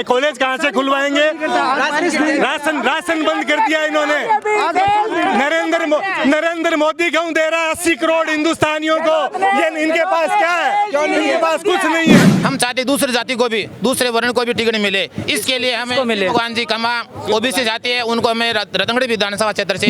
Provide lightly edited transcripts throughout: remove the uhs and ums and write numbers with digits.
College कहाँ से खुलवाएंगे? Ration बंद कर दिया इन्होंने। नरेंद्र मोदी क्यों दे रहा है 80 करोड़ हिंदुस्तानियों को? ये इनके पास क्या है? इनके पास कुछ नहीं है। हम चाहते दूसरी जाति को भी, दूसरे वर्ण को भी टिकट मिले, इसके लिए हमें भगवान जी कमा ओबीसी जाति है उनको हमें रतनगढ़ विधानसभा क्षेत्र से।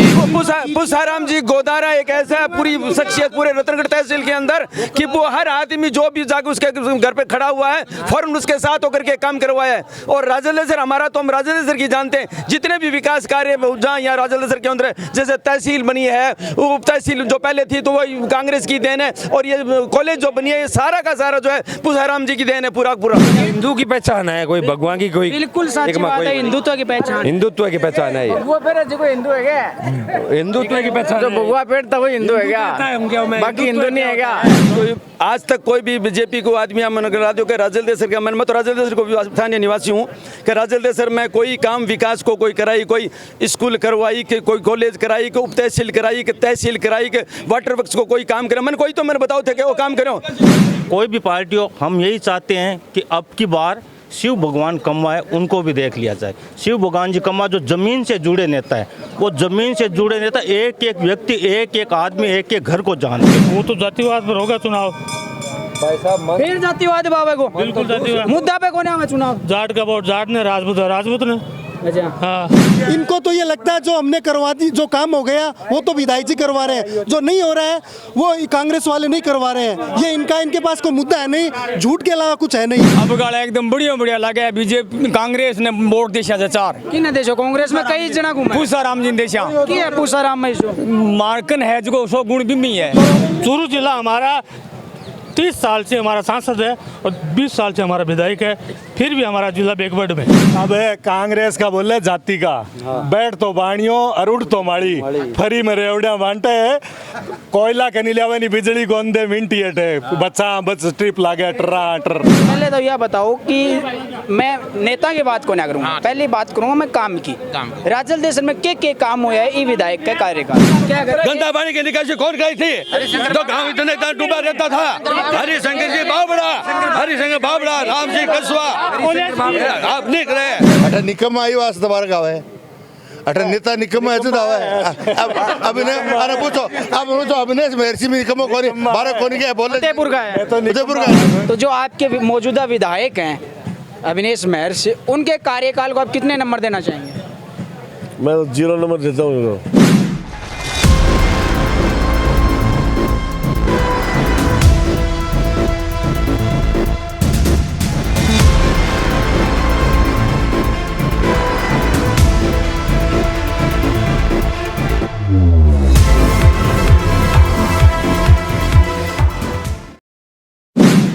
पुष्पाराम जी गोदारा एक ऐसा पूरी शख्सियत पूरे रतनगढ़ तहसील के अंदर कि वो हर आदमी जो भी जाकर उसके घर पे खड़ा हुआ है फौरन उसके साथ होकर के काम करवाया है। और राजलदेसर हमारा तो हम राजलदेसर की जानते हैं, जितने भी विकास कार्य जहाँ यहाँ राजलदेसर के अंदर जैसे तहसील बनी है, उप तहसील जो पहले थी तो वो कांग्रेस की देन है, और ये कॉलेज जो बनी है ये सारा का सारा जो है पुष्पाराम जी की देन है पूरा पूरा। हिंदू की पहचान है, कोई भगवान की, कोई बिल्कुल सच बात है, हिंदुत्व की पहचान, हिंदुत्व की पहचान है। वो फिर जो हिंदू है क्या? हिंदुत्व की पहचान जो भगवा पेट था वो हिंदू है क्या? बाकी हिंदू नहीं है क्या? कोई आज तक कोई भी बीजेपी को आदमी मन करा दो कि राजलदेसर का मन, मैं तो राजलदेसर को स्थानीय निवासी हूँ कि राजलदेसर में कोई काम विकास को कोई कराई, कोई स्कूल करवाई कि कोई कॉलेज कराई कि उप तहसील कराई कि तहसील कराई कि वाटर वर्क्स को कोई काम करे, मन कोई तो मैंने बताओ थे कि वो काम करो। कोई भी पार्टी हो, हम यही चाहते हैं कि अब की बार शिव भगवान कम्मा है उनको भी देख लिया जाए। शिव भगवान जी कम्मा जो जमीन से जुड़े नेता है, वो जमीन से जुड़े नेता एक एक व्यक्ति, एक एक आदमी, एक एक घर को जानते हैं। वो तो जातिवाद पर होगा चुनाव, फिर जातिवाद बाबा को बिल्कुल जातिवाद। मुद्दा पे कौन है चुनाव? जाट का वोट जाट ने, राजपूत है राजपूत ने। अच्छा हाँ, इनको तो ये लगता है जो हमने करवा दी, जो काम हो गया वो तो विधायक जी करवा रहे हैं, जो नहीं हो रहा है वो कांग्रेस वाले नहीं करवा रहे हैं। ये इनके पास कोई मुद्दा है नहीं, झूठ के अलावा कुछ है नहीं। अब गाला एकदम बढ़िया लगा बीजेपी कांग्रेस ने वोट देशा से 4 किन देशो कांग्रेस में कई जना घूमे पुष्पाराम जी देशा की है पुष्पाराम में मार्कन है जो 100 गुण भी है। चूरू जिला हमारा 30 साल से हमारा सांसद है और 20 साल से हमारा विधायक है, फिर भी हमारा जिला बैकवर्ड में। अब कांग्रेस का बोले जाति का, बैठ तो बाणियों और उठ तो माड़ी, फरी में रेवड़िया बांटे, कोयला कनी लियावनी बिजली गोंदे मिनटी हटे, बच्चा बच ट्रिप लागे ट्र। पहले तो यह बताओ कि मैं नेता की बात को ना करूंगा, पहली बात करूंगा मैं काम की। राजलदेसर में के काम हुआ है ई विधायक का कार्यकाल क्या कर? गंदा पानी की निकासी कौन गई थी? तो गाँव इतना डूबा रहता था। हरिशंकर जी बाबड़ा, राम जी कसवा, आप नहीं करे। अठा निकम्मा आई वास तुम्हारा गाँव है, अठा नेता निकम्मा ऐसे दावा है। अब इन्हें अरे पूछो, अब अभिनय महर्षि में निकम्मा कौन है? बारह कौन क्या बोले? फतेहपुर का है, फतेहपुर का। तो जो आपके मौजूदा विधायक हैं अविनेश महर्षि, उनके कार्यकाल को आप कितने नंबर देना चाहेंगे? मैं 0 नंबर देता हूँ।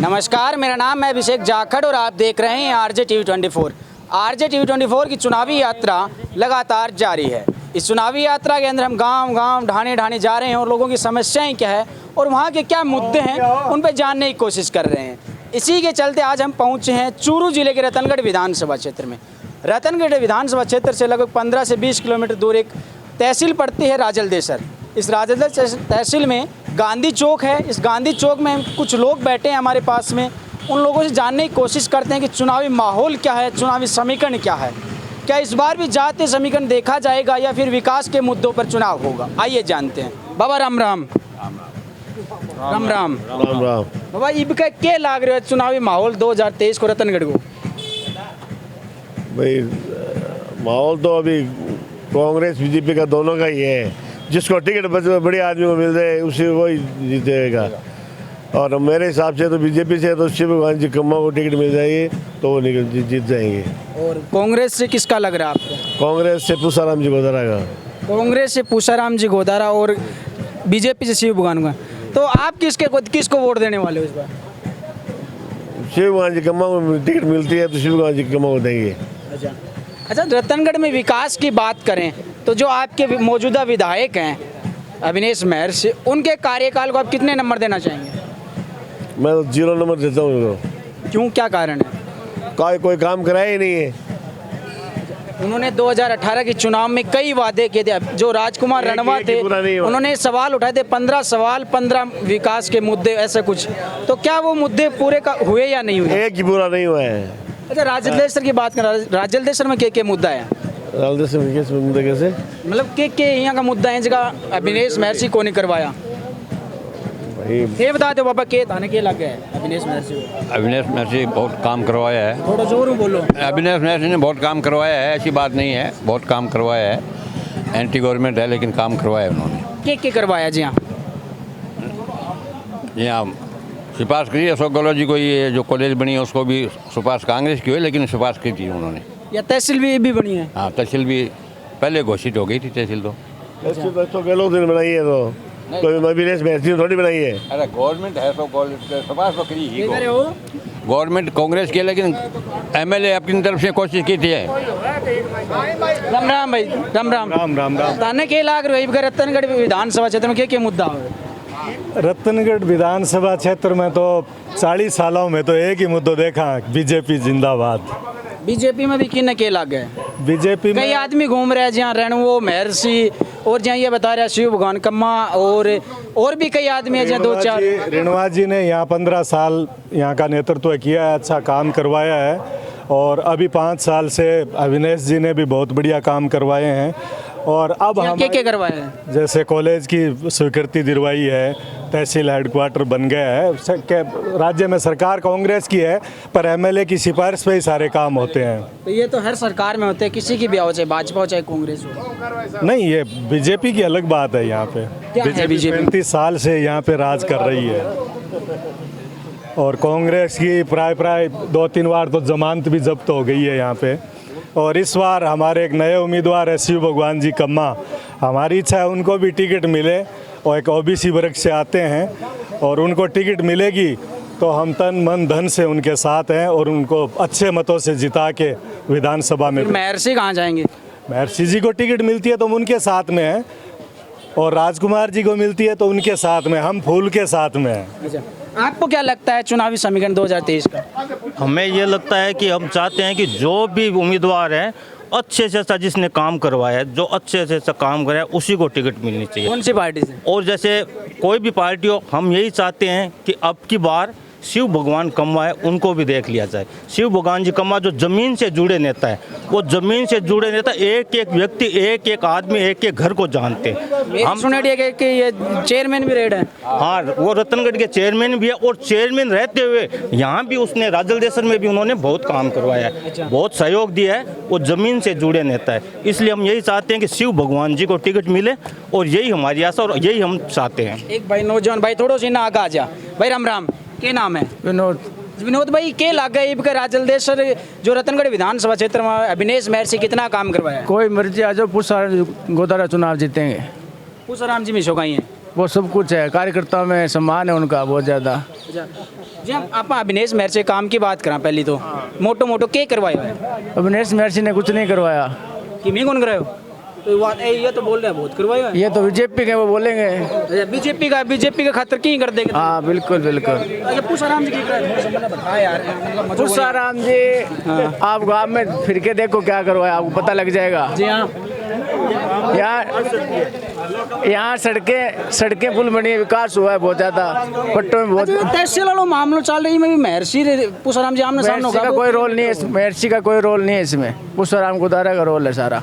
नमस्कार, मेरा नाम है अभिषेक जाखड़ और आप देख रहे हैं आरजे टीवी 24। आरजे टीवी 24 की चुनावी यात्रा लगातार जारी है। इस चुनावी यात्रा के अंदर हम गांव ढाणे जा रहे हैं और लोगों की समस्याएं क्या है और वहां के क्या मुद्दे हैं उन पर जानने की कोशिश कर रहे हैं। इसी के चलते आज हम पहुंचे हैं चूरू जिले के रतनगढ़ विधानसभा क्षेत्र में। रतनगढ़ विधानसभा क्षेत्र से लगभग 15 से 20 किलोमीटर दूर एक तहसील पड़ती है राजलदेसर। इस राजलदेसर तहसील में गांधी चौक है। इस गांधी चौक में कुछ लोग बैठे हैं हमारे पास में, उन लोगों से जानने की कोशिश करते हैं कि चुनावी माहौल क्या है, चुनावी समीकरण क्या है, क्या इस बार भी जातीय समीकरण देखा जाएगा या फिर विकास के मुद्दों पर चुनाव होगा। आइए जानते हैं। बाबा राम राम बाबा, इबका क्या लाग रहा है चुनावी माहौल 2023 को रतनगढ़ को? भाई माहौल तो अभी कांग्रेस बीजेपी का दोनों का ही है। जिसको टिकट बड़े आदमी को मिल जाए उसी वही जीतेगा। और मेरे हिसाब से तो बीजेपी से तो शिव भगवान जी कम्मा को टिकट मिल जाएगी तो वो जीत जाएंगे। और कांग्रेस से किसका लग रहा है आपको? कांग्रेस से पुष्पाराम जी गोदारा का। कांग्रेस से पुष्पाराम जी गोदारा और बीजेपी से शिव भगवान का। तो आप किसको वोट देने वाले हो इस बार? शिव भगवान जी कम्मा को टिकट मिलती है तो शिव भगवान जी कम्मा को देंगे। अच्छा, रतनगढ़ में विकास की बात करें तो जो आपके मौजूदा विधायक हैं अविनेश महर्षि, उनके कार्यकाल को आप कितने नंबर देना चाहेंगे? मैं तो 0 नंबर देता हूँ। क्यों, क्या कारण है? कोई काम कराया ही नहीं है। उन्होंने 2018 के चुनाव में कई वादे किए थे। जो राजकुमार रणवा थे उन्होंने सवाल उठाए थे, 15 सवाल 15 विकास के मुद्दे, ऐसे कुछ। तो क्या वो मुद्दे पूरे हुए या नहीं हुए? एक ही पूरा नहीं हुआ है। अच्छा, राजलेश्वर की बात करें, राजलेश्वर में क्या मुद्दा है? मुद्दे कैसे मतलब के यहाँ का मुद्दा है जगह अभिनेश महर्षि को नहीं करवाया? ये बता दो पापा, के थाने के लग गए अभिनेश महर्षि को? अविनाश महर्षि बहुत काम करवाया है। थोड़ा जोर में बोलो। अविनाश महर्षि ने बहुत काम करवाया है, ऐसी बात नहीं है, बहुत काम करवाया है। एंटी गवर्नमेंट है लेकिन काम करवाया उन्होंने। के करवाया जी? यहाँ सिफारिश करी अशोक गहलोत जी को, ये जो कॉलेज बनी है उसको भी सिफारिश कांग्रेस की हुई लेकिन सिफारिश की थी उन्होंने। या तहसील भी बनी है? हाँ, तहसील भी पहले घोषित हो गई थी तहसील तो। तो गहलोत ने बनाई है, तो कोई अविनाश महर्षि ने थोड़ी बनाई है। अरे गवर्नमेंट है तो सिफारिश तो करी ही गवर्नमेंट कांग्रेस की, लेकिन एमएलए अपनी तरफ से कोशिश की थी। राम राम भाई, राम राम राम राम राम। ताने के लाग रही रतनगढ़ विधानसभा क्षेत्र में क्या मुद्दा है? रतनगढ़ विधानसभा क्षेत्र में तो 40 सालों में तो एक ही मुद्दा देखा, बीजेपी जिंदाबाद। बीजेपी में भी किन के लाग गए? बीजेपी में कई आदमी घूम रहे हैं जहाँ रेणुओ महर्षि और जहाँ ये बता रहा शिव भगवान कम्मा और भी कई आदमी है जहाँ 2-4। रेणुआ जी ने यहाँ 15 साल यहाँ का नेतृत्व किया है, अच्छा काम करवाया है। और अभी 5 साल से अविनाश जी ने भी बहुत बढ़िया काम करवाए हैं। और अब हम क्या करवाया है? जैसे कॉलेज की स्वीकृति दिलवाई है, तहसील हेडक्वार्टर बन गया है। राज्य में सरकार कांग्रेस की है पर एमएलए की सिफारिश पे ही सारे काम होते हैं। तो ये तो हर सरकार में होते हैं, किसी की भी हो, चाहे भाजपा हो चाहे कांग्रेस हो। नहीं, ये बीजेपी की अलग बात है। यहाँ पे बीजेपी 35 साल से यहाँ पे राज कर रही है और कांग्रेस की प्राय 2-3 बार तो जमानत भी जब्त हो गई है यहाँ पे। और इस बार हमारे एक नए उम्मीदवार है शिव भगवान जी कम्मा, हमारी इच्छा है उनको भी टिकट मिले और एक ओबीसी वर्ग से आते हैं और उनको टिकट मिलेगी तो हम तन मन धन से उनके साथ हैं और उनको अच्छे मतों से जिता के विधानसभा में। महर्षि कहाँ जाएंगे? महर्षि जी को टिकट मिलती है तो हम उनके साथ में हैं और राजकुमार जी को मिलती है तो उनके साथ में, हम फूल के साथ में हैं। आपको क्या लगता है चुनावी समीकरण 2023 का? हमें ये लगता है कि हम चाहते हैं कि जो भी उम्मीदवार है अच्छे से अच्छा, जिसने काम करवाया है, जो अच्छे से अच्छा काम कराया उसी को टिकट मिलनी चाहिए। कौन सी पार्टी से? और जैसे कोई भी पार्टी हो, हम यही चाहते हैं कि अब की बार शिव भगवान कम्मा है उनको भी देख लिया जाए। शिव भगवान जी कम्मा जो ज़मीन से जुड़े नेता है, वो ज़मीन से जुड़े नेता एक एक व्यक्ति, एक एक आदमी, एक एक घर को जानते हैं। हम सुने कि ये चेयरमैन भी रेड है। हाँ, वो रतनगढ़ के चेयरमैन भी है और चेयरमैन रहते हुए यहाँ भी उसने राजलदेसर में भी उन्होंने बहुत काम करवाया है, बहुत सहयोग दिया है। वो ज़मीन से जुड़े नेता है, इसलिए हम यही चाहते हैं कि शिव भगवान जी को टिकट मिले और यही हमारी आशा और यही हम चाहते हैं। एक भाई नौजवान भाई थोड़ा सी ना आगे आ जा भाई। राम राम, क्या नाम है? विनोद भाई, के लाग गए राजलदेसर जो रतनगढ़ विधानसभा क्षेत्र में अभिनेश महर्षि कितना काम करवाया? कोई मर्जी आ जाओ, गोदारा चुनाव जीतेंगे। पूसाराम जी में शोकाई है, वो सब कुछ है, कार्यकर्ताओं में सम्मान है उनका बहुत ज़्यादा। जी, आप अभिनेश महर्षि काम की बात करें पहली तो मोटो के करवाया है? अभिनेश महर्षि ने कुछ नहीं करवाया। कि मैं कौन करायो? तो ये तो बोल रहे हैं बहुत करवाया है। ये तो बीजेपी के वो बोलेंगे। बीजेपी का खातर की कर देंगे। हाँ बिल्कुल बिल्कुल। पूसाराम जी पूसाराम जी आप गाँव में फिर के देखो क्या करवाया, आपको पता लग जाएगा। जी हाँ, यहाँ सड़कें पुल बनी, विकास हुआ है बहुत ज़्यादा, पट्टों में बहुत। तहसील वालों मामलों चल रही में भी महर्षि पूसाराम जी आमने सामने होगा। कोई रोल नहीं है महर्षि का, कोई रोल नहीं है इसमें, पूसाराम गोदारा का रोल है सारा।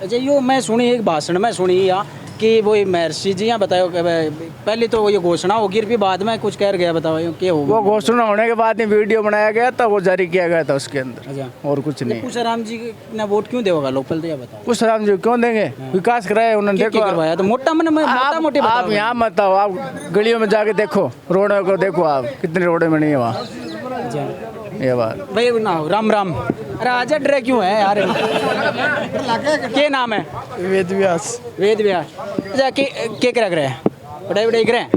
अच्छा, यो मैं सुनी एक भाषण में सुनी या कि वो महर्षि जी यहाँ बताओ पहले तो ये घोषणा होगी फिर बाद में कुछ कह गया, बताओ क्या होगा? वो घोषणा होने के बाद में वीडियो बनाया गया था, वो जारी किया गया था उसके अंदर। अच्छा, और कुछ नहीं। पूसाराम जी ने वोट क्यों देगा लोग, पहले बताओ। पूसाराम जी क्यों देंगे? विकास कराया उन्होंने, देखो करवाया तो मोटा मोटी। आप यहाँ मत आओ, आप गलियों में जाके देखो, रोडों को देखो, आप कितनी रोडें बनी है वहाँ। ये बात भाई ना, राम राम। अरे आजा, डरे क्यों है यार? क्या नाम है? वेद व्यास। वेद व्यास। अच्छा, क्या कर रहे हैं? पढ़ाई कर रहे हैं?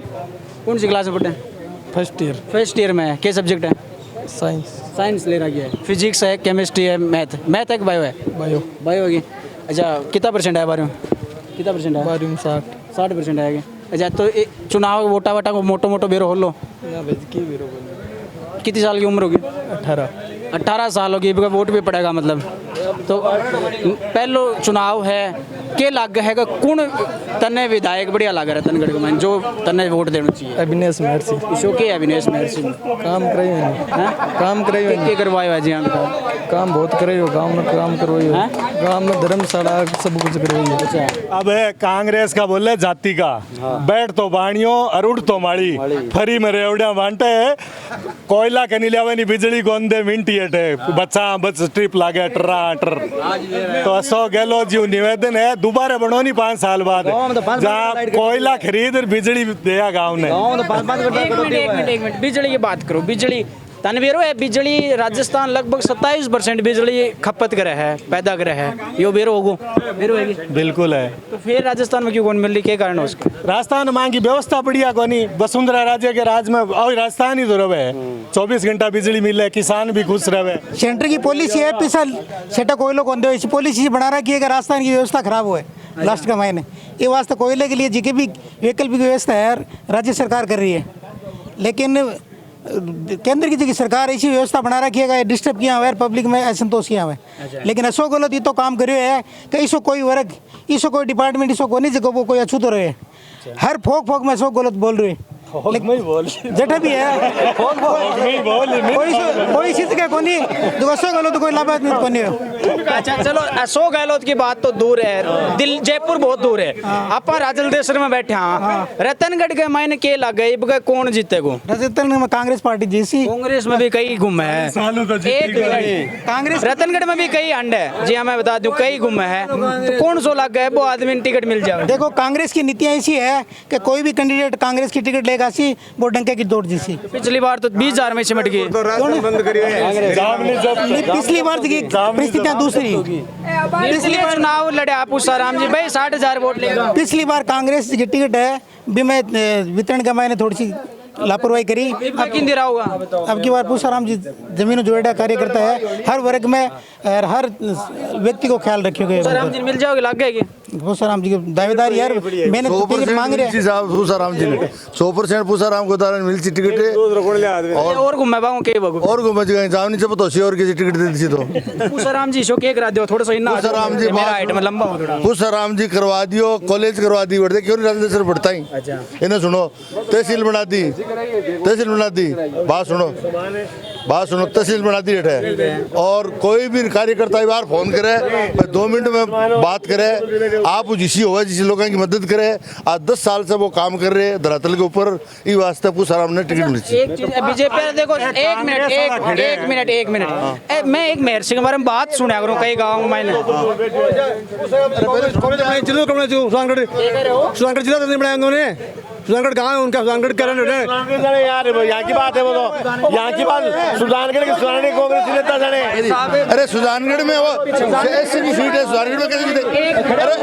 कौन सी क्लास में पढ़ते हैं? फर्स्ट ईयर में। क्या सब्जेक्ट है? साइंस ले रहा है। फिजिक्स है, केमिस्ट्री है, मैथ है कि बायो है? बायो होगी। अच्छा, कितना परसेंट है 12 में? कितना परसेंट है? 12 में 60% आएगा। अच्छा, तो चुनाव वोटा को मोटो बेरो हो लो। कितनी साल की उम्र होगी? 18 साल होगी, वोट भी पड़ेगा मतलब। तो पहलो चुनाव है के लग है कौन तन्ने विधायक बढ़िया लग रहा रतनगढ़ के में जो तन्ने वोट देना चाहिए? अविनेश महर्षि शो के अविनेश महर्षि काम करे काम करे के करवाए जी हम काम बहुत करे हो गांव में काम करवाइयो गांव में धर्मशाला सब कुछ करवाइयो। अब है कांग्रेस का बोले जाति का बैठ तो बाणियों और उठ तो माड़ी फरी में रेवड़िया बांटे कोयला के नीलियावानी बिजली गोंदे मिंटी अटे बच्चा बच स्ट्रिप लागे टर्रा टर तो असो गहलोत जी निवेदन है दोबारा बनोनी 5 साल बाद जहाँ कोयला खरीद और बिजली दिया गाँव ने। एक मिनट बिजली की बात करो। बिजली तनवीरो है बिजली राजस्थान लगभग 27% बिजली खपत करे है पैदा करे है यो बेरो होगो बेरो है बिल्कुल है। तो फिर राजस्थान में क्यों कौन मिल रही क्या कारण है उसका? राजस्थान में की व्यवस्था बढ़िया कोनी वसुंधरा राज्य के राज में और राजस्थान ही तो रहे 24 घंटा बिजली मिले किसान भी खुश रहे। सेंटर की पॉलिसी है पिसल सेटा कोयलों को ऐसी पॉलिसी बना रखी है कि राजस्थान की व्यवस्था खराब हुआ है लास्ट का महीने ये वास्ते कोयले के लिए जी भी वैकल्पिक व्यवस्था है राज्य सरकार कर रही है लेकिन केंद्र की जगह सरकार ऐसी व्यवस्था बना रखी है डिस्टर्ब किया हुआ है पब्लिक में असंतोष किया हुआ है। लेकिन ऐसो गलत ये तो काम करियो है कि इसो कोई वर्ग इसो कोई डिपार्टमेंट इसो कोई जगह वो कोई अछूत रहे हर फोक फोक में सो गलत बोल रहे जेठा भी है कोई चीज का कोनी जो असो गलत कोई लाभ नहीं कोनी। अच्छा चलो अशोक गहलोत की बात तो दूर है दिल जयपुर बहुत दूर है आप राजलदेश्वर में बैठे हाँ रतनगढ़ के मायने के लग गए कौन जीतेगो? रतनगढ़ में कांग्रेस पार्टी जैसी कांग्रेस में भी कई गुम है कांग्रेस रतनगढ़ में भी कई अंड है जी हमें बता दूं कई गुम है तो कौन सो लग गए वो आदमी टिकट मिल जाए? देखो कांग्रेस की नीतियाँ ऐसी है कि कोई भी कैंडिडेट कांग्रेस की टिकट लेगा सी वो डंके की दौड़ जैसी। पिछली बार तो 20,000 में सिमट गई पिछली बार की परिस्थितियाँ दूसरी पिछली बार चुनाव लड़े आप पूसाराम जी भाई 60,000 वोट लेगा। पिछली बार कांग्रेस की टिकट है भी मैं वितरण का मैंने थोड़ी सी लापरवाही करी अब की बार पूसाराम जी जमीनों जोड़ा कार्य करता है हर वर्ग में हर व्यक्ति को ख्याल रखिएगा। पूसाराम जी मिल जाओगे लग गए पूसाराम जी की दावेदारी यार मैंने मांग रहे पूसाराम जी ने 100% पूसाराम को दारा मिलती टिकट और घूमे बागों के बगो और घूमे जाए जाम नहीं चपतो सी और किसी टिकट दे दी तो पूसाराम जी शो के करा दियो थोड़ा सा इतना पूसाराम जी मेरा हाइट में लंबा हो थोड़ा पूसाराम जी करवा दियो कॉलेज करवा दी बढ़ते क्यों नहीं राजस्थान पढ़ता ही इन्हें सुनो तहसील बना दी बात सुनो तहसील बना दी है और कोई भी कार्यकर्ता बार फोन करे 2 मिनट में बात करे आप जिसी हो जिस लोगों की मदद करे आज 10 साल से वो काम कर रहे धरातल के ऊपर ये वास्ते पूसाराम ने टिकट मिली। बीजेपी देखो एक मिनट मैं एक महर्षि के बारे में बात सुना करूँ कई गाँव में सुजानगढ़ कहाँ है उनका सुजानगढ़ करण यार यहाँ की बात है वो तो यहाँ की बात सुजानगढ़ कांग्रेस नेता जाने अरे सुजानगढ़ में वो ऐसी की सीट है सुजानगढ़ में कैसे जीते अरे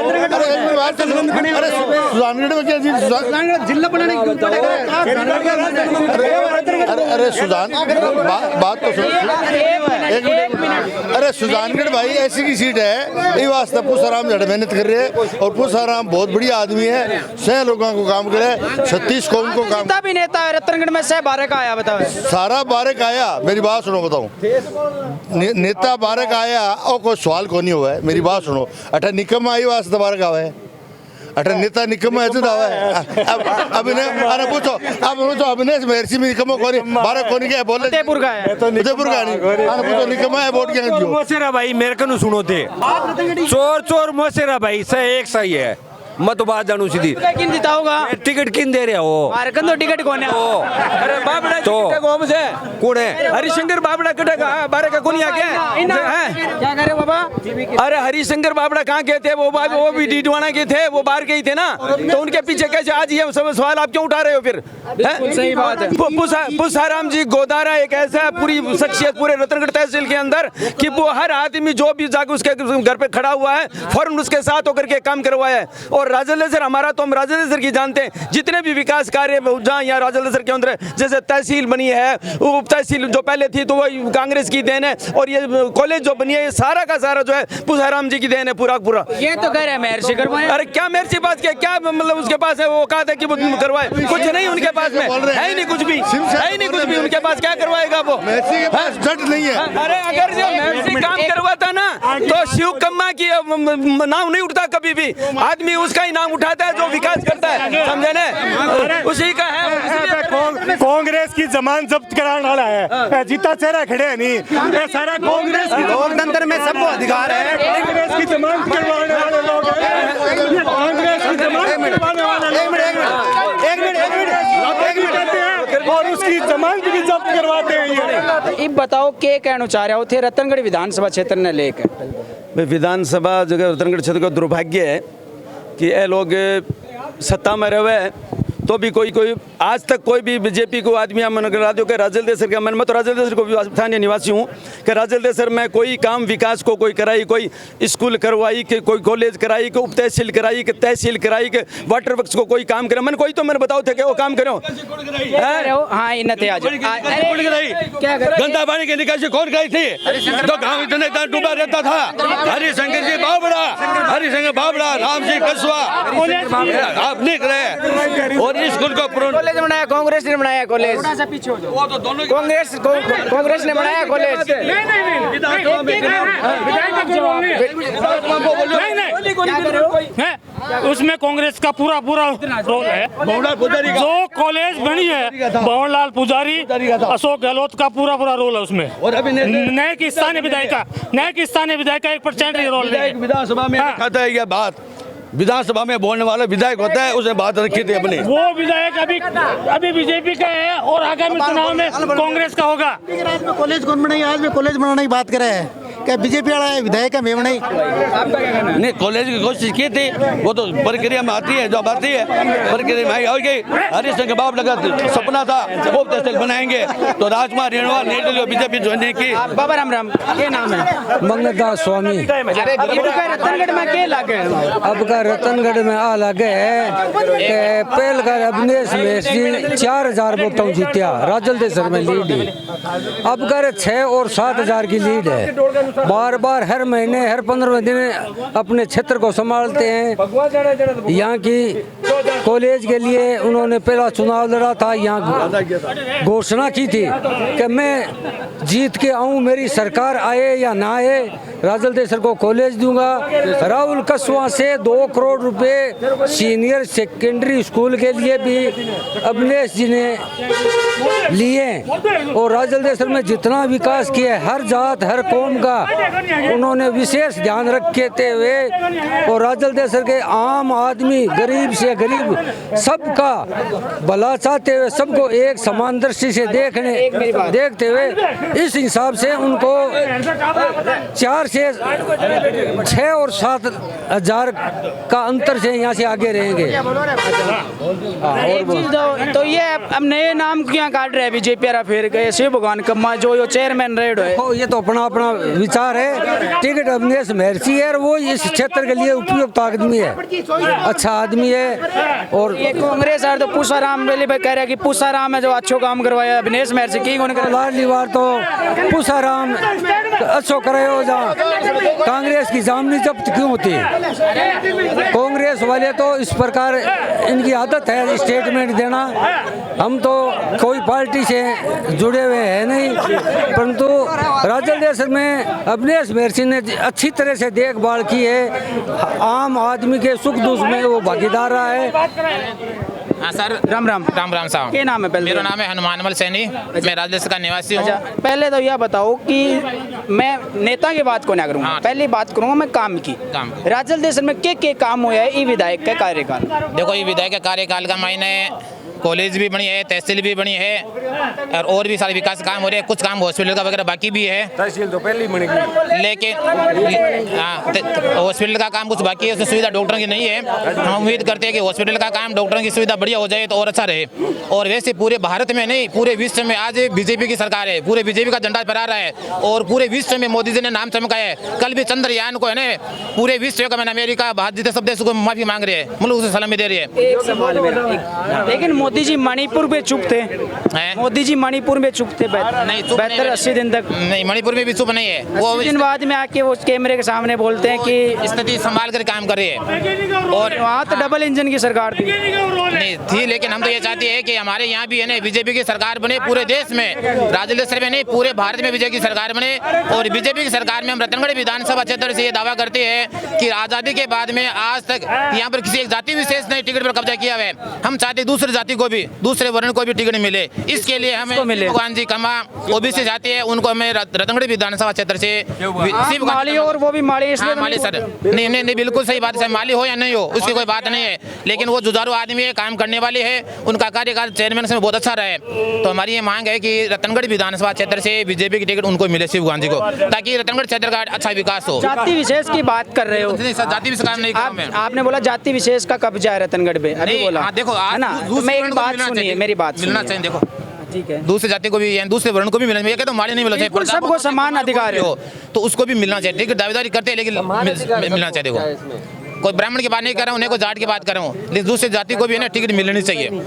सुजानगढ़ में क्या जीत जिला बनाने अरे सुजान बात तो अरे सुजानगढ़ भाई ऐसी की सीट है ये वास्ते पूसाराम ज्यादा मेहनत कर रहे हैं और पूसाराम बहुत बढ़िया आदमी है 100 लोगों को काम करे 36 कौम को काम भी नेता है रतनगढ़ में से 12 का आया बताओ सारा 12 का आया मेरी बात सुनो बताऊं नेता 12 का आया और कोई सवाल को नहीं हुआ है मेरी बात सुनो अठा निकम्मा आई वास्ते 12 का हुआ है अठा नेता निकम्मा ऐसे दावा है अब इन्हें अरे पूछो अब अभिनय महर्षि में निकम्मा कौन 12 कौन क्या बोले उदयपुर का है उदयपुर का नहीं अरे पूछो निकम्मा है वोट क्या दियो मोसेरा भाई मेरे को सुनो थे चोर मोसेरा भाई सही एक सही है मत बात जानू सीधी किन देता होगा टिकट किन दे रहे हो मारकन तो टिकट कौन है अरे बाबड़ा तो गोम से कौन है हरिशंकर बाबड़ा कटेगा 12 का कौन आ गया क्या करे बाबा? अरे हरिशंकर बाबड़ा कहाँ के थे वो भी डीडवाना के थे वो बाहर के ही थे ना तो उनके पीछे कैसे आज ये सब सवाल आप क्यों उठा रहे हो फिर? सही बात है। पूसाराम जी गोदारा एक ऐसा पूरी शख्सियत पूरे रतनगढ़ तहसील के अंदर कि वो हर आदमी जो भी जाकर उसके घर पे खड़ा हुआ है फौरन उसके साथ होकर के काम करवाया है और और राजल सर हमारा तो हम राजल सर की जानते हैं, जितने भी विकास कार्य जहाँ यहाँ राजल सर के अंदर जैसे तहसील बनी है, उप तहसील जो पहले थी तो वो कांग्रेस की देन है, और ये कॉलेज जो बनी है ये सारा का सारा जो है पूसाराम जी की देन है पूरा पूरा। ये तो कह रहे हैं महर्षि करवाए। अरे क्या महर्षि बात क्या मतलब उसके पास है वो कहा था कि वो करवाए, कुछ नहीं उनके पास में है ही नहीं, कुछ भी है ही नहीं, कुछ भी उनके पास क्या करवाएगा वो, नहीं है। अरे अगर जो महर्षि काम करवाता ना तो शिव कम्मा की नाम नहीं उठता कभी भी, आदमी उसका ही नाम उठाता है जो विकास करता है, समझे ना, उसी का है। कांग्रेस की जमान जब्त कराने वाला है, जीता चेहरा खड़े है नहीं, ये सारा कांग्रेस की लोकतंत्र में सबको अधिकार है। कांग्रेस की जमान करवाने वाले लोग हैं, कांग्रेस की जमान करवाने वाले लोग हैं और उसकी जमानत भी जब्त करवाते हैं ये। अब बताओ के कहना चाह रहे हो थे रतनगढ़ विधानसभा क्षेत्र ने लेकर। विधानसभा जगह रतनगढ़ क्षेत्र का दुर्भाग्य है कि ये लोग सत्ता में रहे हैं तो भी कोई आज तक कोई भी बीजेपी को आदमी मन करा दो कि राजल देसर का मन, मैं तो राजल देसर को स्थानीय निवासी हूँ कि राजल देसर में कोई काम विकास को कोई कराई, कोई स्कूल करवाई कि कोई कॉलेज कराई, कोई उप तहसील कराई कि तहसील कराई कि वाटर वर्क्स को कोई काम करे, मन कोई तो मैंने बताओ थे कि वो काम करो। हाँ इन्हें आज क्या गंदा पानी की निकासी कौन कराई थी? तो गाँव इतने डूबा रहता था। हरिशंकर जी बावड़ा, हरिशंकर बावड़ा, राम जी कसवा, आप लिख रहे और स्कूल को कॉलेज बनाया, कांग्रेस ने बनाया कॉलेज, वो तो दोनों कांग्रेस ने बनाया कॉलेज। उसमें कांग्रेस का पूरा रोल है। जो कॉलेज बनी है भंवरलाल पुजारी, अशोक गहलोत का पूरा रोल है उसमें। नए की स्थानीय विधायक का 1% रोल है। विधानसभा में खाता है ये बात, विधानसभा में बोलने वाला विधायक होता है, उसने बात रखी थी अपनी। वो विधायक अभी बीजेपी का है और आगामी चुनाव में कांग्रेस का होगा। कॉलेज कौन बनाई? आज में कॉलेज बनाने की बात करे है, क्या बीजेपी वाला है विधायक है मैं बनाई? नहीं, कॉलेज की कोशिश की थी, वो तो प्रक्रिया में आती है, जब आती है प्रक्रिया में आई गई। हरिशंकर बाप लगा सपना था वो तहसील बनाएंगे तो राजकुमार रेणुवा ने बीजेपी ज्वाइन की। बाबा राम क्या नाम है? मंगलदास स्वामी। रतनगढ़ में क्या लागे? अब का रतनगढ़ में आ लगे है कि पहल का अभिनेश में 4000 वोटों जीत्या, राजल देसर में लीड है। अब कर 6 और 7000 की लीड है। बार बार हर महीने हर 15 दिन अपने क्षेत्र को संभालते हैं। यहाँ की कॉलेज के लिए उन्होंने पहला चुनाव लड़ा था, यहाँ घोषणा की थी कि मैं जीत के आऊँ, मेरी सरकार आए या ना आए, राजल देसर को कॉलेज दूंगा। राहुल कसवा से 2 करोड़ रुपए सीनियर सेकेंडरी स्कूल के लिए भी अभिनेश जी ने लिए और राजल देसर में जितना विकास किया हर जात हर कौम का उन्होंने विशेष ध्यान रखते हुए और राजल देसर के आम आदमी गरीब से गरीब सबका भला चाहते हुए सबको एक समान दृष्टि से देखते हुए इस हिसाब से उनको 4 से 6 और 7 हजार का अंतर से यहाँ से आगे रहेंगे। तो ये अब नए नाम क्यों काट रहे हैं बीजेपी? फिर गए शिव भगवान कम्मा जो चेयरमैन रेड है, ये तो अपना विचार है। टिकट अभिनेश महर्षि है और वो इस क्षेत्र के लिए उपयुक्त आदमी है, अच्छा आदमी है। और ये कांग्रेस तो पूसाराम वेली भाई कह रहे हैं कि पूसाराम है जो अच्छो काम करवाया, अभिनेश महर्षि की लाडली बार तो पूसाराम अच्छो करे हो जहाँ कांग्रेस की जामनी जब्त क्यों होती है? कांग्रेस वाले तो इस प्रकार इनकी आदत है स्टेटमेंट देना। हम तो कोई पार्टी से जुड़े हुए हैं नहीं, परंतु राजल देसर में अभिनेश महर्षि ने अच्छी तरह से देखभाल की है, आम आदमी के सुख दुख में वो भागीदार रहा है। हाँ सर, राम साहब। क्या नाम है? पहले मेरा नाम है हनुमानमल सैनी, मैं राजदेश का निवासी हूँ। पहले तो यह बताओ कि मैं नेता की बात को ना करूँगा, पहली बात करूँगा मैं काम की। राजल देसर में के काम हुआ है ये विधायक का कार्यकाल? देखो ये विधायक के कार्यकाल का मायने कॉलेज भी बनी है, तहसील भी बनी है और भी सारे विकास काम हो रहे हैं। कुछ काम हॉस्पिटल का वगैरह बाकी भी है, तहसील तो पहले ही बनेगी, लेकिन हॉस्पिटल का काम कुछ बाकी है, उसमें सुविधा डॉक्टरों की नहीं है। हम उम्मीद करते हैं कि हॉस्पिटल का काम, डॉक्टरों की सुविधा बढ़िया हो जाए तो और अच्छा रहे। और वैसे पूरे भारत में नहीं, पूरे विश्व में आज बीजेपी की सरकार है, पूरे बीजेपी का झंडा फहरा रहा है और पूरे विश्व में मोदी जी ने नाम चमकाया है। कल भी चंद्रयान को है ना, पूरे विश्व का मैंने अमेरिका, भारत जैसे सब देशों को माफी मांग रहे हैं, मुल्क उसे सलामी दे रही है। एक सवाल मेरा, लेकिन मोदी जी मणिपुर में चुप थे, मोदी जी मणिपुर में चुप थे नहीं, चुप नहीं, 80 दिन तक नहीं, मणिपुर में भी चुप नहीं है। वो 80 दिन बाद में आके वो कैमरे के सामने बोलते हैं कि स्थिति संभाल कर काम कर रही है। और वहाँ तो डबल इंजन की सरकार थी, नहीं थी, लेकिन हम तो ये चाहते हैं कि हमारे यहाँ भी है ना बीजेपी की सरकार बने, पूरे देश में, राज्य में नहीं, पूरे भारत में बीजेपी की सरकार बने। और बीजेपी की सरकार में हम रतनगढ़ विधानसभा क्षेत्र से ये दावा करते हैं कि आज़ादी के बाद में आज तक यहाँ पर किसी एक जाति विशेष ने टिकट पर कब्जा किया है। हम चाहते दूसरी जाति को भी, दूसरे वर्ण को भी टिकट मिले। इसके लिए हमें भगवान जी कमा ओबीसी जाति है, उनको हमें रतनगढ़ विधानसभा क्षेत्र से माली, और वो भी माली, इसलिए माली सर, नहीं बिल्कुल सही बात है, माली हो या नहीं हो उसकी कोई बात नहीं है, लेकिन वो जुझारू आदमी है, काम करने वाले है, उनका कार्यकाल चेयरमैन से बहुत अच्छा रहे। तो हमारी ये मांग है कि रतनगढ़ विधानसभा क्षेत्र से बीजेपी की टिकट उनको मिले, शिव गांधी को, ताकि रतनगढ़ क्षेत्र का अच्छा विकास हो। जाति विशेष की बात कर रहे हो, जाति विशेष काम नहीं कर रहा हूं। आपने बोला जाति विशेष का कब्जा है रतनगढ़ पे, अभी बोला, देखो है ना, मैं एक बात सुनिए, मेरी बात मिलना चाहिए। देखो ठीक है, दूसरे जाति को भी, दूसरे वर्ण को भी मिलना चाहिए, कहता हूं माली नहीं मिलना चाहिए, सबको समान अधिकार हो तो उसको भी मिलना चाहिए। ठीक है, दावेदारी करते हैं लेकिन मिलना चाहिए। देखो कोई ब्राह्मण की बात नहीं कर रहा हूँ, कोई जाट की बात कर रहा हूँ, लेकिन दूसरी जाति को भी है ना टिकट मिलनी चाहिए।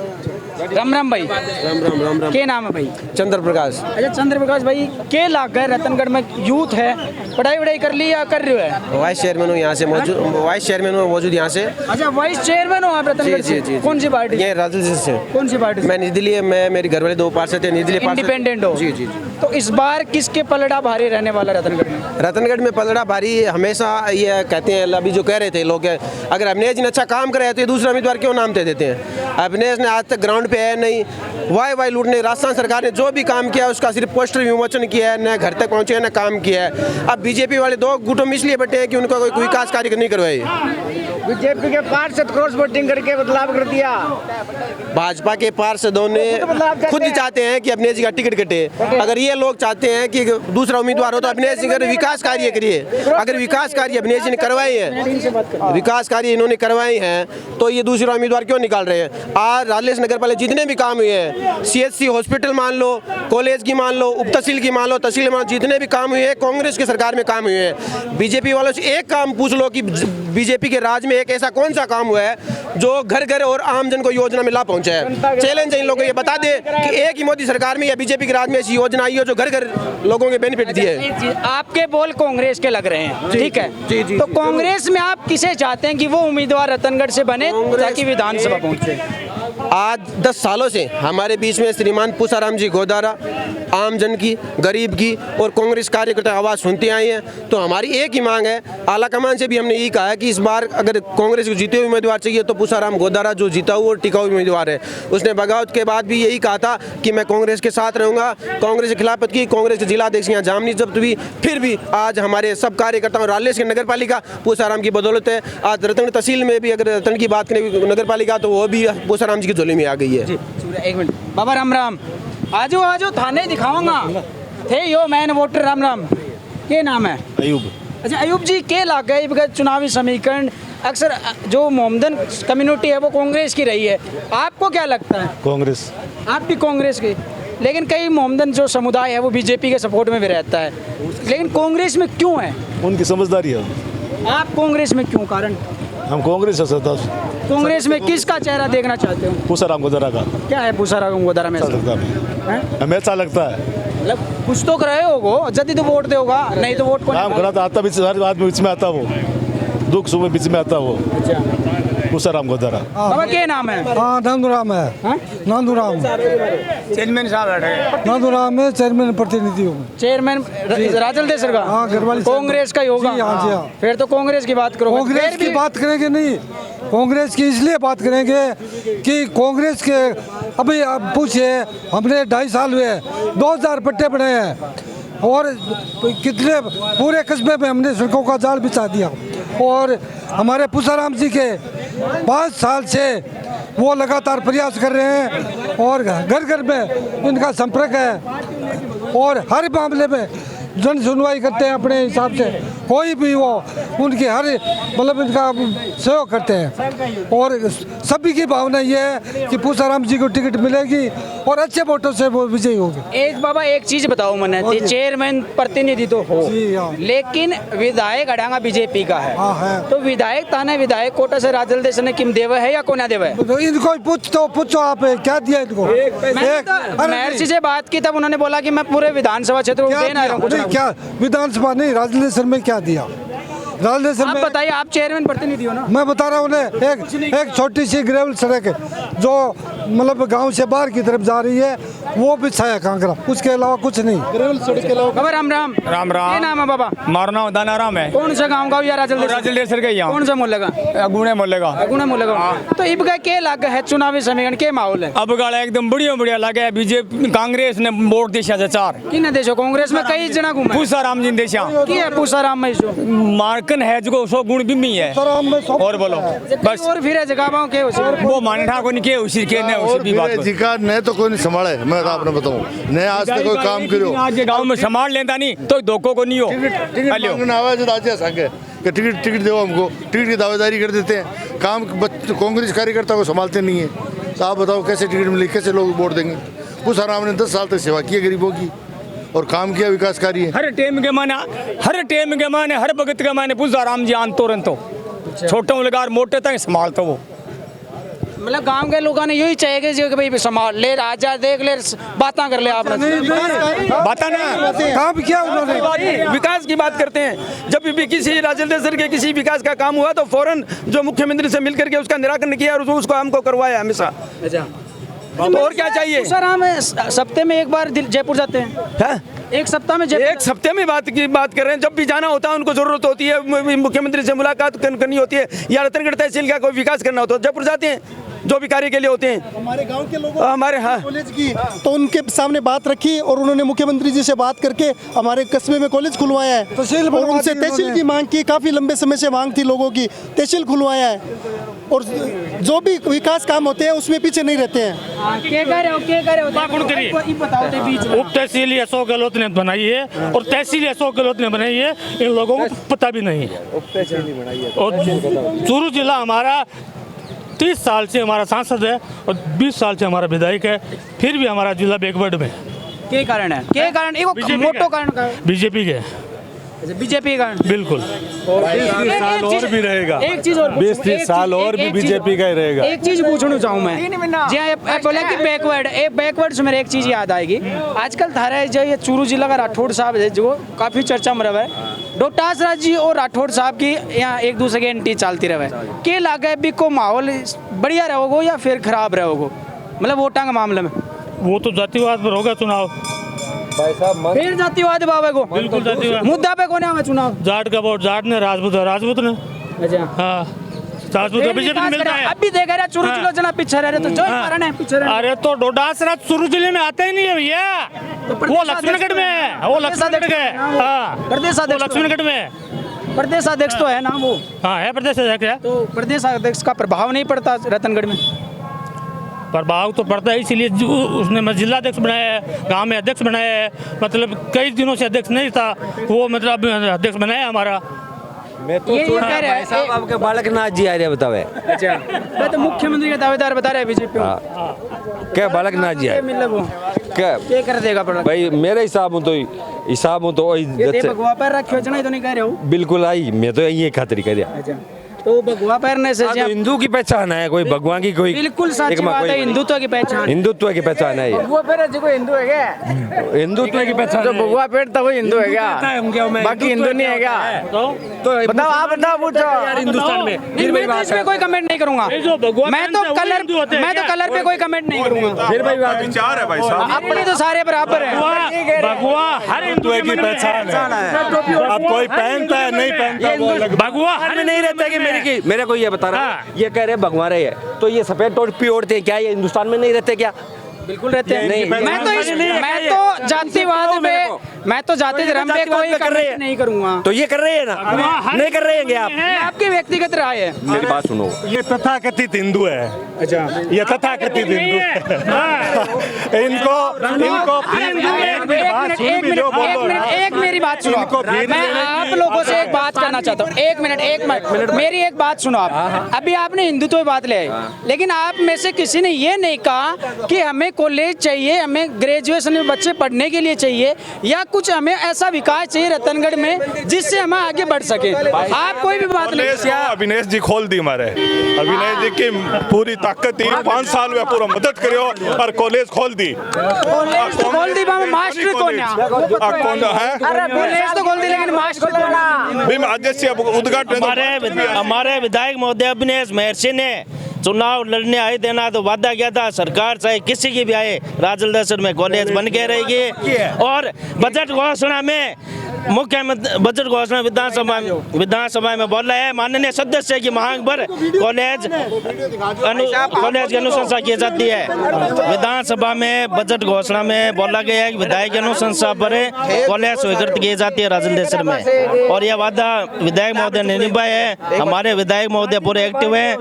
राम राम भाई, राम के नाम है भाई? चंद्र प्रकाश। अच्छा चंद्र प्रकाश भाई, के लाग गए रतनगढ़ में यूथ है, पढ़ाई वढ़ाई कर ली या कर रहे हो? है वाइस चेयरमैन हूँ यहाँ से मौजूद, वाइस चेयरमैन हूँ मौजूद यहाँ से। अच्छा वाइस चेयरमैन हो आप रतनगढ़ से? कौन सी पार्टी? ये राजद से। कौन सी पार्टी? मैं निर्दलीय, मैं मेरे घर वाले 2 पार्षद थे, निर्दलीय इंडिपेंडेंट हो? जी जी। तो इस बार किसके पलड़ा भारी रहने वाला रतनगढ़ में? रतनगढ़ में पलड़ा भारी हमेशा ये कहते हैं, अभी जो कह रहे थे लोग, अगर अभिनेश ने अच्छा काम कराया तो ये दूसरा उम्मीदवार क्यों नाम दे देते हैं? अभिनेश ने आज तक ग्राउंड पे है नहीं, वाई लूटने, राजस्थान सरकार ने जो भी काम किया उसका सिर्फ पोस्टर विमोचन किया है, न घर तक पहुंचे न काम किया है। अब बीजेपी वाले 2 गुटों में इसलिए बटे हैं कि उनका कोई विकास कार्य नहीं करवाए। बीजेपी के पार्षद क्रॉस वोटिंग करके बदलाव कर दिया, भाजपा के पार्षदों ने खुद ही चाहते हैं कि अभिनेश जी का टिकट कटे। अगर ये लोग चाहते हैं कि दूसरा उम्मीदवार हो तो अभिनेश जी का विकास कार्य करिए। अगर विकास कार्य अभिनेश जी ने करवाए हैं, विकास कार्य इन्होंने करवाए हैं, तो ये दूसरा उम्मीदवार क्यों निकाल रहे हैं? आज राजलेस नगर पालिका जितने भी काम हुए हैं, CHC हॉस्पिटल मान लो, कॉलेज की मान लो, उप तहसील की मान लो, तहसील मान लो, जितने भी काम हुए हैं कांग्रेस की सरकार में काम हुए हैं। बीजेपी वालों से एक काम पूछ लो कि बीजेपी के राज में एक ऐसा कौन सा काम हुआ है जो घर घर और आम जन को योजना में लाभ पहुंचा है? चैलेंज है इन लोगों को, ये बता दे कि एक ही मोदी सरकार में या बीजेपी के राज में ऐसी योजना आई है जो घर घर लोगों के बेनिफिट दिए। आपके बोल कांग्रेस के लग रहे हैं, ठीक है, तो कांग्रेस में आप किसे चाहते हैं कि वो उम्मीदवार रतनगढ़ से बने ताकि विधानसभा पहुंचे? आज 10 सालों से हमारे बीच में श्रीमान पूसाराम जी गोदारा आम जन की, गरीब की और कांग्रेस कार्यकर्ता आवाज़ सुनते आए हैं। तो हमारी एक ही मांग है, आला कमान से भी हमने यही कहा है कि इस बार अगर कांग्रेस को जीते हुए उम्मीदवार चाहिए तो पूसाराम गोदारा जो जीता हुआ और टिकाऊ उम्मीदवार है। उसने बगावत के बाद भी यही कहा था कि मैं कांग्रेस के साथ रहूँगा, कांग्रेस की खिलाफत की, कांग्रेस के जिला अध्यक्ष यहाँ जामनी जब्त हुई, फिर भी आज हमारे सब कार्यकर्ताओं, राजलेस की नगर पालिका पूसाराम की बदौलत है। आज रतन तहसील में भी अगर रतन की बात करें नगर पालिका तो वो भी पूसाराम जी की झोली में आ गई है। एक मिनट बाबा, राम राम, आजो आजो थाने दिखाऊंगा थे yo man voter. Ram Ram, के नाम है? अयूब। अच्छा अयूब जी, के लाग गए चुनावी समीकरण अक्सर जो मोमदन कम्युनिटी है वो कांग्रेस की रही है, आपको क्या लगता है? कांग्रेस। आप भी कांग्रेस के, लेकिन कई मोमदन जो समुदाय है वो बीजेपी के सपोर्ट में भी रहता है, लेकिन कांग्रेस में क्यों है? उनकी समझदारी है। आप कांग्रेस में क्यों? कारण? हम कांग्रेस है सर। कांग्रेस में किसका चेहरा देखना चाहते हो? पूसाराम गोदारा का। क्या है पूसाराम गोदारा में? हमें अच्छा लगता है। मतलब कुछ तो रहे होगो, जल्दी तो वोट दोगा, नहीं तो वोट काम करा था, आता बीच हर आदमी बीच में आता, वो दुख सुख बीच में आता वो। पूसाराम गोदारा। बाबा के नाम है? नंदूराम है। नंदूराम चेयरमैन साहब, नंदूराम में चेयरमैन प्रतिनिधि हूँ। चेयरमैन राजल देसर का? हाँ, कांग्रेस का ही होगा। फिर तो कांग्रेस की बात करो। कांग्रेस की बात करेंगे नहीं, कांग्रेस की इसलिए बात करेंगे कि कांग्रेस के अभी आप पूछिए, हमने 2.5 साल हुए 2000 पट्टे बनाए हैं और कितने पूरे कस्बे में हमने सड़कों का जाल बिछा दिया। और हमारे पूसाराम जी के 5 साल से वो लगातार प्रयास कर रहे हैं और घर घर में इनका संपर्क है और हर मामले में जन सुनवाई करते हैं अपने हिसाब से, कोई भी वो उनकी हर मतलब इनका सहयोग करते हैं और सभी की भावना ये है कि पूसाराम जी को टिकट मिलेगी और अच्छे वोटों से वो विजयी होगी। एक बाबा एक चीज बताओ मैंने, चेयरमैन प्रतिनिधि तो हो लेकिन विधायक अडांगा बीजेपी का है, तो विधायक ताने विधायक कोटा से राजल देश ने किम देवा है या कोना देवा है? तो इनको पूछो आप क्या दिया इनको? महर्षि से बात की तब उन्होंने बोला कि मैं पूरे विधानसभा क्षेत्र को देना रहा हूँ। क्या विधानसभा नहीं, राजलेश्वर में क्या दिया? राजलेश्वर आप में बताइए, आप चेयरमैन प्रतिनिधि हो ना। मैं बता रहा हूँ उन्हें एक छोटी सी ग्रेवल सड़क है जो मतलब गांव से बाहर की तरफ जा रही है, वो बिछाया कांकरा, उसके अलावा कुछ नहीं। ग्रेवल सड़क के अलावा। बाबा राम राम। राम राम। क्या नाम है बाबा? मारा नाम दानाराम है। कौन सा गाँव का या राजलेश्वर का? यहाँ कौन सा मोहल्ले का? गुणे मोहल्ले का। गुणे मोहल्ले का। तो इब का क्या लग है चुनावी समीकरण के माहौल है? अब गाड़ा एकदम बढ़िया लगे। बीजेपी कांग्रेस ने वोट देशा से 4 किन देशो कांग्रेस में कई जना घूमे। पूसाराम जी देशा की है पूसाराम में जो मार्कन है जो सो गुण बिम्मी है। और बोलो बस और फिर जगह के वो मानठा को नहीं के उसी के ने उसी भी बात अधिकार ने तो कोई नहीं संभाले। मैं आपने बताऊं ने आज तक कोई काम करो आज गांव में संभाल लेता नहीं तो धोखो को नहीं हो। टिकट आवाज आज संगे कि टिकट दो हमको, टिकट की दावेदारी कर देते हैं, काम कांग्रेस कार्यकर्ता को संभालते नहीं है। तो आप बताओ कैसे टिकट मिली, कैसे लोग वोट देंगे? पूसाराम ने 10 साल तक सेवा की है गरीबों की और काम किया, विकास कार्य हर टेम के माने हर भगत के माने पूसाराम जी आन तो छोटे उलगार मोटे तक संभालता वो। मतलब गांव के लोगों ने यही चाहिए कि भाई संभाल ले, राजा देख ले, बातें कर ले। आपने बातें नहीं, काम किया उन्होंने, विकास की बात करते हैं। जब भी किसी राजलेश्वर के किसी विकास का काम हुआ तो फौरन जो मुख्यमंत्री से मिलकर के उसका निराकरण किया और उसको हमको करवाया हमेशा। तो और क्या चाहिए? सर हम सप्ताह में एक बार जयपुर जाते हैं। एक सप्ताह में एक सप्ताह में बात कर रहे हैं। जब भी जाना होता है उनको जरूरत होती है, मुख्यमंत्री से मुलाकात करनी होती है या रतनगढ़ तहसील का कोई विकास करना होता है, जयपुर जाते हैं जो भी कार्य के लिए होते हैं। हमारे गांव के लोगों हमारे कॉलेज की तो उनके सामने बात रखी और उन्होंने मुख्यमंत्री जी से बात करके हमारे कस्बे में कॉलेज खुलवाया है और उनसे तहसील की मांग की, काफी लंबे समय से मांग थी लोगों की, तहसील खुलवाया है और जो भी विकास काम होते हैं उसमें पीछे नहीं रहते हैं। उप तहसील अशोक गहलोत ने बनाई है और तहसील अशोक गहलोत ने बनाई है, इन लोगों को पता भी नहीं है। और चूरू जिला हमारा 30 साल से हमारा सांसद है और 20 साल से हमारा विधायक है, फिर भी हमारा जिला बैकवर्ड में। क्या कारण है? क्या कारण? एक मोटो कारण बीजेपी के, बीजेपी का बिल्कुल। 20-30 साल और भी रहेगा। एक चीज और 20-30 साल और भी बीजेपी का ही रहेगा। एक चीज पूछना चाहूँ मैं, जी बोले कि बैकवर्ड से मेरे एक चीज याद आएगी। आजकल थारा जो ये चूरू जिला का राठौड़ साहब है जो काफी चर्चा में रहा है, डोटास राज जी और राठौड़ साहब की यहाँ एक दूसरे की एंटी चलती रहे। के लागे भी को माहौल बढ़िया रहोगो या फिर खराब रहोगो, मतलब वोटा के मामले में? वो तो जातिवाद पर होगा चुनाव। फिर जातिवाद बाबा को बिल्कुल जातिवाद मुद्दा पे कौन है चुनाव? जाट का वोट जाट ने, राजपूत ने। अच्छा हाँ, राजपूत बीजेपी में मिलता है। अभी देख रहे चूरू जिला जना पीछे रह रहे तो जो कारण है पीछे रह। अरे तो डोडास राज चूरू जिले में आता ही नहीं है भैया, वो लक्ष्मणगढ़ में है, वो लक्ष्मणगढ़ है। हाँ, लक्ष्मणगढ़ में प्रदेश अध्यक्ष तो है ना वो। हाँ है प्रदेश अध्यक्ष। तो प्रदेश अध्यक्ष का प्रभाव नहीं पड़ता रतनगढ़ में? प्रभाव तो पड़ता है, इसीलिए उसने जिला अध्यक्ष बनाया है, गांव में अध्यक्ष बनाया है। मतलब कई दिनों से अध्यक्ष नहीं था वो, मतलब अध्यक्ष बनाया हमारा। मैं तो ये कह रहे हैं साहब आपके बालक नाथ जी आ रहे बतावे। अच्छा, मैं तो मुख्यमंत्री के दावेदार बता रहे हैं बीजेपी। क्या बालक नाथ जी क्या कर देगा भाई? मेरे हिसाब तो वही भगवा पैर रखे तो नहीं कह रहे हो? बिल्कुल आई, मैं तो यही खातिर कर। तो भगवा पैरने से हिंदू की पहचान है, कोई भगवान की कोई बिल्कुल सच बात है, हिंदुत्व की पहचान। हिंदुत्व की पहचान है। भगवा पैर जो हिंदू है क्या? हिंदुत्व की पहचान। तो भगवा पैर तो वही हिंदू है क्या? बाकी हिंदू नहीं है क्या? तो बताओ, आप बताओ, पूछो यार। हिंदुस्तान में में कोई कमेंट नहीं करूंगा मैं तो कलर पे कोई कमेंट नहीं करूंगा। फिर भाई विचार है भाई साहब, अपने तो सारे बराबर है। भगवा हर हिंदू की पहचान है। अब कोई पहनता है नहीं पहनता, भगवा हमें नहीं रहता कि मेरे को ये बता रहा है, ये कह रहे भगवा रहे हैं तो ये सफेद टोपी ओढ़ते हैं क्या? ये हिंदुस्तान में नहीं रहते क्या? बिल्कुल रहते हैं। मैं तो जाति धर्म पे कोई कमेंट नहीं करूंगा। तो ये कर रहे हैं ना, नहीं कर रहे हैं आप? आपकी व्यक्तिगत राय है। मेरी बात सुनो, ये तथाकथित हिंदू है। अच्छा, ये तथाकथित हिंदू है। इनको एक मेरी बात सुनो। मैं आप लोगों से एक बात करना चाहता हूँ। एक मिनट मेरी एक बात सुनो आप। अभी आपने हिंदुत्व की बात ले आई, लेकिन आप में से किसी ने ये नहीं कहा कि हमें कॉलेज चाहिए, हमें ग्रेजुएशन में बच्चे पढ़ने के लिए चाहिए, या कुछ हमें ऐसा विकास चाहिए रतनगढ़ में जिससे हम आगे बढ़ सके। आप कोई भी बात नहीं। अविनेश जी खोल दी हमारे, अविनेश जी की पूरी ताकत थी, 5 साल में पूरा मदद करो और कॉलेज खोल दी। खोल दी मास्टर कौन है? कॉलेज तो खोल दी, लेकिन मास्टर उद्घाटन हमारे विधायक महोदय अविनेश महर्षि ने चुनाव लड़ने आए देना तो वादा किया था, सरकार चाहे किसी की भी आए राजलदेसर में कॉलेज बन के रहेगी। और बजट घोषणा में मुख्यमंत्री बजट घोषणा विधानसभा में बोला है, माननीय सदस्य की मांग पर कॉलेज की अनुशंसा की जाती है। विधानसभा में बजट घोषणा में बोला गया है कि विधायक की अनुशंसा पर कॉलेज स्वीकृत की जाती है राजलदेसर में, और यह वादा विधायक महोदय ने निभाया है। हमारे विधायक महोदय पूरे एक्टिव है,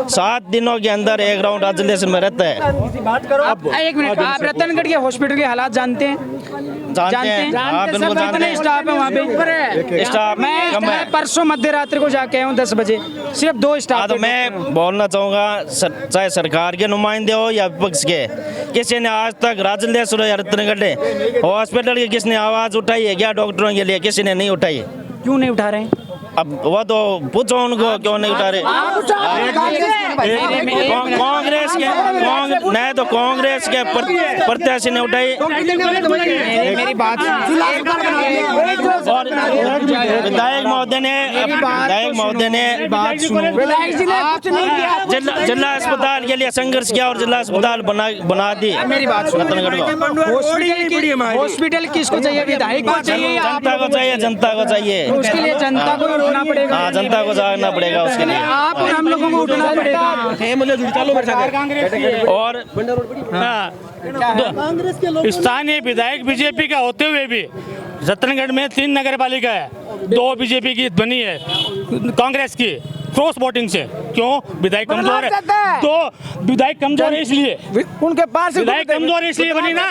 7 दिनों के अंदर एक राउंड राजलदेसर में रहता है। एक मिनट, आप रतनगढ़ के हॉस्पिटल के हालात जानते हैं? स्टाफ है वहाँ पे? स्टाफ मैं परसों मध्य रात्रि को जाके आया हूँ 10 बजे, सिर्फ 2 स्टाफ। तो मैं बोलना चाहूँगा, चाहे सरकार के नुमाइंदे हो या विपक्ष के, किसी ने आज तक राजलदेसर या रतनगढ़ हॉस्पिटल की किसने आवाज़ उठाई है क्या? डॉक्टरों के लिए किसी ने नहीं उठाई। क्यों नहीं उठा रहे हैं? अब वो तो पूछो उनको क्यों नहीं उठा रहे। कांग्रेस के नहीं तो कांग्रेस के प्रत्याशी ने उठाई। मेरी बात और विधायक महोदय ने जिला अस्पताल के लिए संघर्ष किया और जिला अस्पताल बना दी। मेरी बात हॉस्पिटल किसको चाहिए? विधायक को चाहिए? जनता को चाहिए, जनता को चाहिए। उसके लिए जनता को उठना पड़ेगा। हाँ, जनता को जागना पड़ेगा उसके लिए। आप और हम लोगों को उठना पड़ेगा। और स्थानीय विधायक बीजेपी का होते हुए भी रतनगढ़ में 3 नगर पालिका है, 2 बीजेपी की बनी है, कांग्रेस की क्रॉस वोटिंग से। क्यों? विधायक कमजोर है। 2 विधायक कमजोर है, इसलिए उनके पास विधायक कमजोर है, इसलिए बनी ना,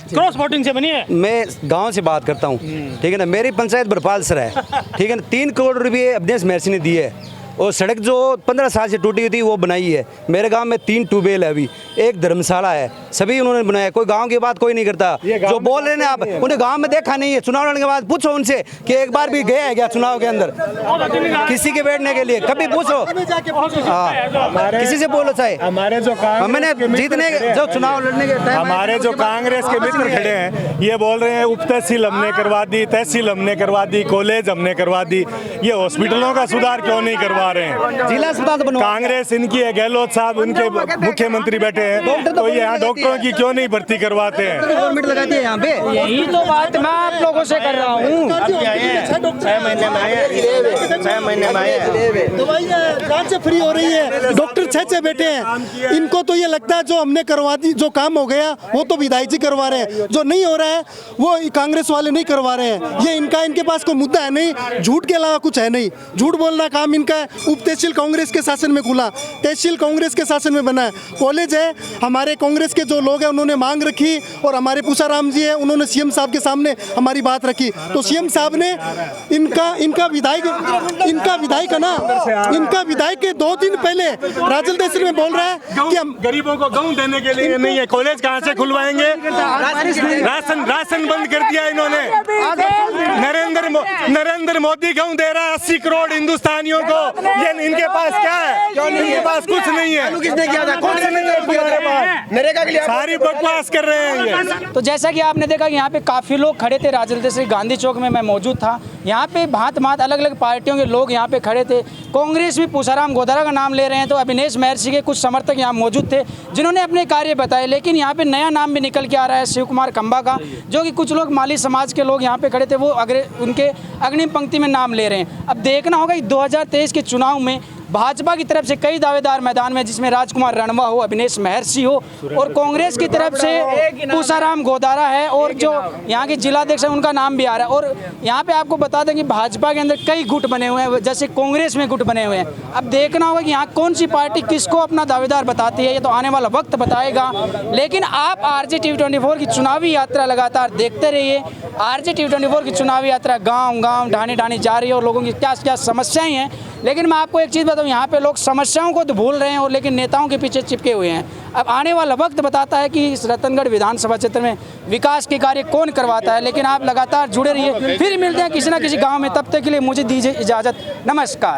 क्रॉस वोटिंग से बनी है। मैं गांव से बात करता हूं, ठीक है ना। मेरी पंचायत बरपाल सर है, ठीक है ना। 3 करोड़ रुपए अविनेश महर्षि ने दिए, और सड़क जो 15 साल से टूटी हुई थी वो बनाई है। मेरे गांव में 3 ट्यूबवेल है, अभी 1 धर्मशाला है, सभी उन्होंने बनाया। कोई गांव की बात कोई नहीं करता। जो बोल रहे हैं आप, उन्हें गांव में देखा नहीं है। चुनाव लड़ने के बाद पूछो उनसे कि एक बार भी गया है क्या चुनाव के अंदर किसी के बैठने के लिए? कभी पूछो, हाँ, किसी से बोलो। चाहे हमारे जो मैंने जीतने जो चुनाव लड़ने के टाइम हमारे जो कांग्रेस के मित्र खड़े हैं, ये बोल रहे हैं उप तहसील हमने करवा दी, तहसील हमने करवा दी, कॉलेज हमने करवा दी। ये हॉस्पिटलों का सुधार क्यों नहीं करवा रहे हैं? जिला अस्पताल कांग्रेस इनकी है, गहलोत साहब उनके मुख्यमंत्री बैठे हैं, तो ये यहाँ डॉक्टरों की क्यों नहीं भर्ती करवाते हैं? गवर्नमेंट लगाती है यहाँ पे। यही तो बात मैं आप लोगों से कर रहा हूँ। 6 महीने में आए, दवाइयाँ जांच से फ्री हो रही है, डॉक्टर 6 बैठे हैं। इनको तो ये लगता है जो हमने करवा दी, जो काम हो गया वो तो विधायक जी करवा रहे हैं, जो नहीं हो रहा है वो कांग्रेस वाले नहीं करवा रहे हैं। ये इनके पास कोई मुद्दा है नहीं, झूठ के अलावा कुछ है नहीं। झूठ बोलना काम इनका है। उप तहसील कांग्रेस के शासन में खुला, तहसील कांग्रेस के शासन में बना है, कॉलेज है। हमारे कांग्रेस के जो लोग हैं उन्होंने मांग रखी, और हमारे पूसाराम जी है, उन्होंने सीएम साहब के सामने हमारी बात रखी, तो सीएम साहब ने इनका विधायक है ना, इनका विधायक के 2 दिन पहले राजलदेसर में बोल रहा है कि हम गरीबों को गेहूं देने के लिए नहीं है। कॉलेज कहाँ से खुलवाएंगे? राशन बंद कर दिया इन्होंने। नरेंद्र मोदी गेहूं दे रहा है 80 करोड़ हिंदुस्तानियों को। ये इनके पास क्या है? इनके पास कुछ नहीं है। किसने किया था? कौन से नरेगा के लिए सारी बकवास कर रहे हैं ये। तो जैसा कि आपने देखा कि यहाँ पे काफ़ी लोग खड़े थे राजलदेसर गांधी चौक में, मैं मौजूद था। यहाँ पे भांत अलग अलग पार्टियों के लोग यहाँ पे खड़े थे। कांग्रेस भी पूसाराम गोदारा का नाम ले रहे हैं, तो अविनेश महर्षि के कुछ समर्थक यहाँ मौजूद थे जिन्होंने अपने कार्य बताए। लेकिन यहाँ पे नया नाम भी निकल के आ रहा है शिव कुमार खंबा का, जो कि कुछ लोग माली समाज के लोग यहाँ पे खड़े थे, वो उनके अग्रिम पंक्ति में नाम ले रहे हैं। अब देखना होगा कि 2023 के चुनाव में भाजपा की तरफ से कई दावेदार मैदान में, जिसमें राजकुमार रणवा हो, अभिनेश महर्षि हो, और कांग्रेस की तरफ से पूसाराम गोदारा है, और जो यहाँ के जिलाध्यक्ष है उनका नाम भी आ रहा है। और यहाँ पे आपको बता दें कि भाजपा के अंदर कई गुट बने हुए हैं, जैसे कांग्रेस में गुट बने हुए हैं। अब देखना होगा कि यहाँ कौन सी पार्टी किसको अपना दावेदार बताती है, ये तो आने वाला वक्त बताएगा। लेकिन आप RJTV 24 की चुनावी यात्रा लगातार देखते रहिए। RJTV 24 की चुनावी यात्रा गांव गांव ढाणी ढाणी जा रही है, और लोगों की क्या क्या समस्याएं हैं। लेकिन मैं आपको एक चीज़ बताऊं, यहाँ पे लोग समस्याओं को तो भूल रहे हैं, और लेकिन नेताओं के पीछे चिपके हुए हैं। अब आने वाला वक्त बताता है कि इस रतनगढ़ विधानसभा क्षेत्र में विकास के कार्य कौन करवाता है। लेकिन आप लगातार जुड़े रहिए, फिर मिलते हैं किसी ना किसी गाँव में। तब तक के लिए मुझे दीजिए इजाज़त, नमस्कार।